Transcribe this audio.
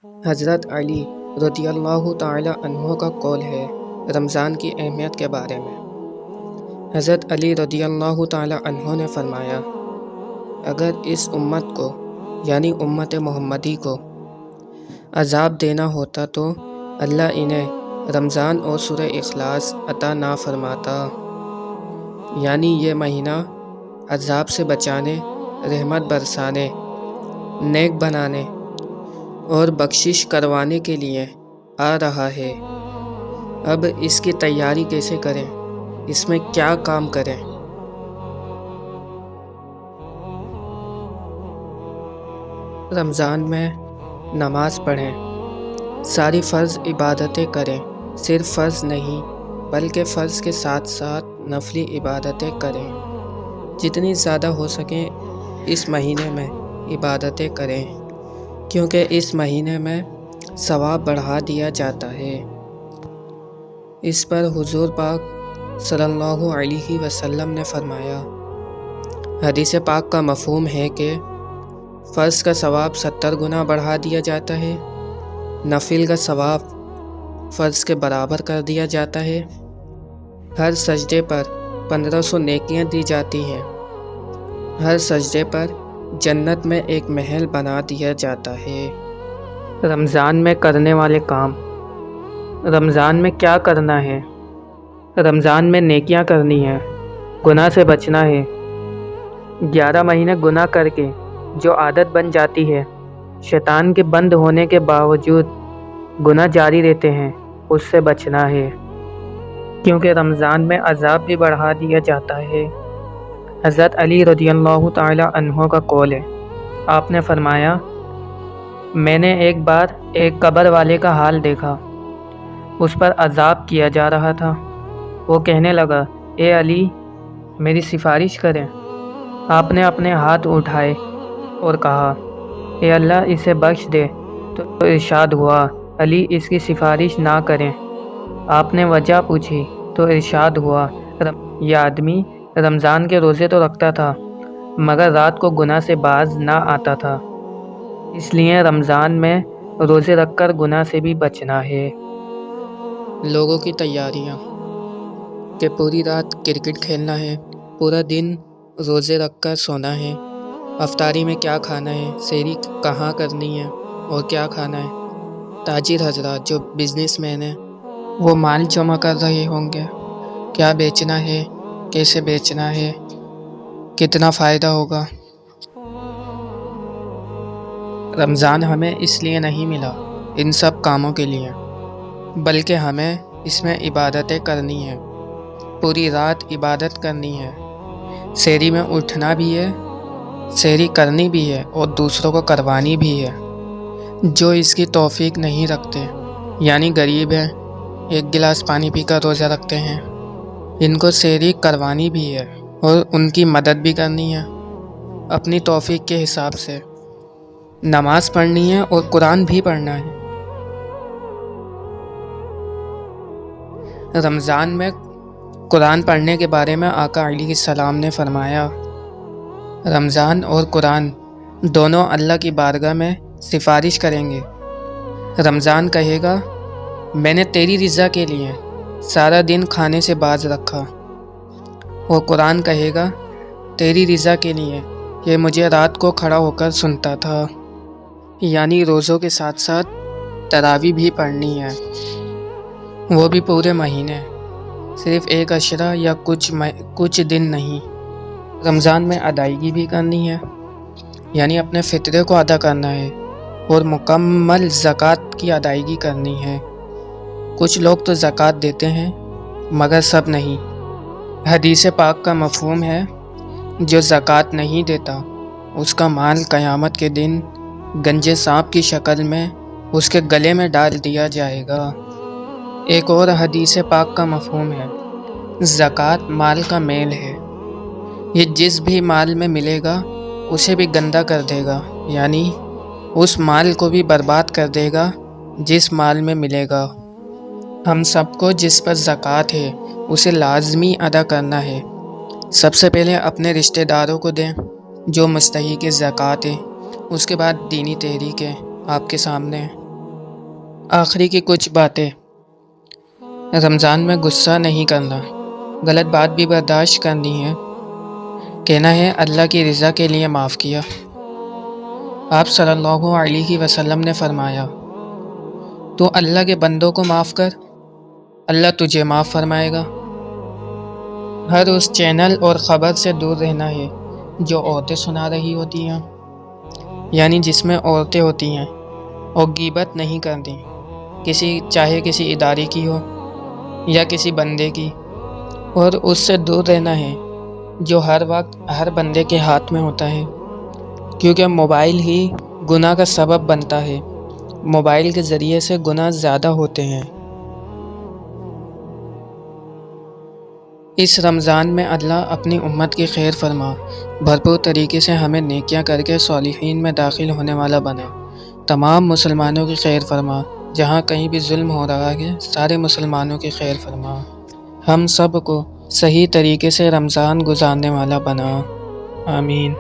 حضرت علی رضی اللہ تعالی عنہ کا قول ہے رمضان کی اہمیت کے بارے میں۔ حضرت علی رضی اللہ تعالی عنہ نے فرمایا، اگر اس امت کو یعنی امت محمدی کو عذاب دینا ہوتا تو اللہ انہیں رمضان اور سورہ اخلاص عطا نہ فرماتا، یعنی یہ مہینہ عذاب سے بچانے، رحمت برسانے، نیک بنانے اور بخشش کروانے کے لیے آ رہا ہے۔ اب اس کی تیاری کیسے کریں؟ اس میں کیا کام کریں؟ رمضان میں نماز پڑھیں، ساری فرض عبادتیں کریں، صرف فرض نہیں بلکہ فرض کے ساتھ ساتھ نفلی عبادتیں کریں، جتنی زیادہ ہو سکیں اس مہینے میں عبادتیں کریں، کیونکہ اس مہینے میں ثواب بڑھا دیا جاتا ہے۔ اس پر حضور پاک صلی اللہ علیہ وسلم نے فرمایا، حدیث پاک کا مفہوم ہے کہ فرض کا ثواب 70 گنا بڑھا دیا جاتا ہے، نفل کا ثواب فرض کے برابر کر دیا جاتا ہے، ہر سجدے پر 1500 نیکیاں دی جاتی ہیں، ہر سجدے پر جنت میں ایک محل بنا دیا جاتا ہے۔ رمضان میں کرنے والے کام۔ رمضان میں کیا کرنا ہے؟ رمضان میں نیکیاں کرنی ہیں، گناہ سے بچنا ہے۔ 11 مہینے گناہ کر کے جو عادت بن جاتی ہے، شیطان کے بند ہونے کے باوجود گناہ جاری رہتے ہیں، اس سے بچنا ہے، کیونکہ رمضان میں عذاب بھی بڑھا دیا جاتا ہے۔ حضرت علی رضی اللہ تعالی عنہ کا قول ہے، آپ نے فرمایا، میں نے ایک بار ایک قبر والے کا حال دیکھا، اس پر عذاب کیا جا رہا تھا۔ وہ کہنے لگا، اے علی میری سفارش کریں۔ آپ نے اپنے ہاتھ اٹھائے اور کہا، اے اللہ اسے بخش دے۔ تو ارشاد ہوا، علی اس کی سفارش نہ کریں۔ آپ نے وجہ پوچھی تو ارشاد ہوا، یہ آدمی رمضان کے روزے تو رکھتا تھا مگر رات کو گناہ سے باز نہ آتا تھا، اس لیے رمضان میں روزے رکھ کر گناہ سے بھی بچنا ہے۔ لوگوں کی تیاریاں کہ پوری رات کرکٹ کھیلنا ہے، پورا دن روزے رکھ کر سونا ہے، افطاری میں کیا کھانا ہے، سحری کہاں کرنی ہے اور کیا کھانا ہے۔ تاجر حضرات جو بزنس مین ہیں وہ مال جمع کر رہے ہوں گے، کیا بیچنا ہے، کیسے بیچنا ہے، کتنا فائدہ ہوگا۔ رمضان ہمیں اس لیے نہیں ملا ان سب کاموں کے لیے، بلکہ ہمیں اس میں عبادتیں کرنی ہیں، پوری رات عبادت کرنی ہے، سحری میں اٹھنا بھی ہے، سحری کرنی بھی ہے اور دوسروں کو کروانی بھی ہے۔ جو اس کی توفیق نہیں رکھتے یعنی غریب ہیں، ایک گلاس پانی پی کر روزہ رکھتے ہیں، ان کو سحری کروانی بھی ہے اور ان کی مدد بھی کرنی ہے اپنی توفیق کے حساب سے۔ نماز پڑھنی ہے اور قرآن بھی پڑھنا ہے۔ رمضان میں قرآن پڑھنے کے بارے میں آقا علیہ السلام نے فرمایا، رمضان اور قرآن دونوں اللہ کی بارگاہ میں سفارش کریں گے۔ رمضان کہے گا، میں نے تیری رضا کے لیے سارا دن کھانے سے باز رکھا، اور قرآن کہے گا، تیری رضا کے لیے یہ مجھے رات کو کھڑا ہو کر سنتا تھا، یعنی روزوں کے ساتھ ساتھ تراویح بھی پڑھنی ہے، وہ بھی پورے مہینے، صرف ایک عشرہ یا کچھ دن نہیں۔ رمضان میں ادائیگی بھی کرنی ہے، یعنی اپنے فطرے کو ادا کرنا ہے اور مکمل زکوٰۃ کی ادائیگی کرنی ہے۔ کچھ لوگ تو زکوٰۃ دیتے ہیں مگر سب نہیں۔ حدیث پاک کا مفہوم ہے، جو زکوٰۃ نہیں دیتا اس کا مال قیامت کے دن گنجے سانپ کی شکل میں اس کے گلے میں ڈال دیا جائے گا۔ ایک اور حدیث پاک کا مفہوم ہے، زکوٰۃ مال کا میل ہے، یہ جس بھی مال میں ملے گا اسے بھی گندا کر دے گا، یعنی اس مال کو بھی برباد کر دے گا جس مال میں ملے گا۔ ہم سب کو جس پر زکوٰۃ ہے اسے لازمی ادا کرنا ہے۔ سب سے پہلے اپنے رشتہ داروں کو دیں جو مستحق زکوٰۃ ہے، اس کے بعد دینی تحریک ہے آپ کے سامنے، آخری کی کچھ باتیں۔ رمضان میں غصہ نہیں کرنا، غلط بات بھی برداشت کرنی ہے، کہنا ہے اللہ کی رضا کے لیے معاف کیا۔ آپ صلی اللہ علیہ وسلم نے فرمایا، تو اللہ کے بندوں کو معاف کر، اللہ تجھے معاف فرمائے گا۔ ہر اس چینل اور خبر سے دور رہنا ہے جو عورتیں سنا رہی ہوتی ہیں، یعنی جس میں عورتیں ہوتی ہیں، اور غیبت نہیں کرنی، چاہے کسی ادارے کی ہو یا کسی بندے کی، اور اس سے دور رہنا ہے جو ہر وقت ہر بندے کے ہاتھ میں ہوتا ہے، کیونکہ موبائل ہی گناہ کا سبب بنتا ہے۔ موبائل کے ذریعے سے گناہ زیادہ ہوتے ہیں۔ اس رمضان میں اللہ اپنی امت کی خیر فرما، بھرپور طریقے سے ہمیں نیکیاں کر کے صالحین میں داخل ہونے والا بنا۔ تمام مسلمانوں کی خیر فرما، جہاں کہیں بھی ظلم ہو رہا ہے سارے مسلمانوں کی خیر فرما، ہم سب کو صحیح طریقے سے رمضان گزارنے والا بنا۔ آمین۔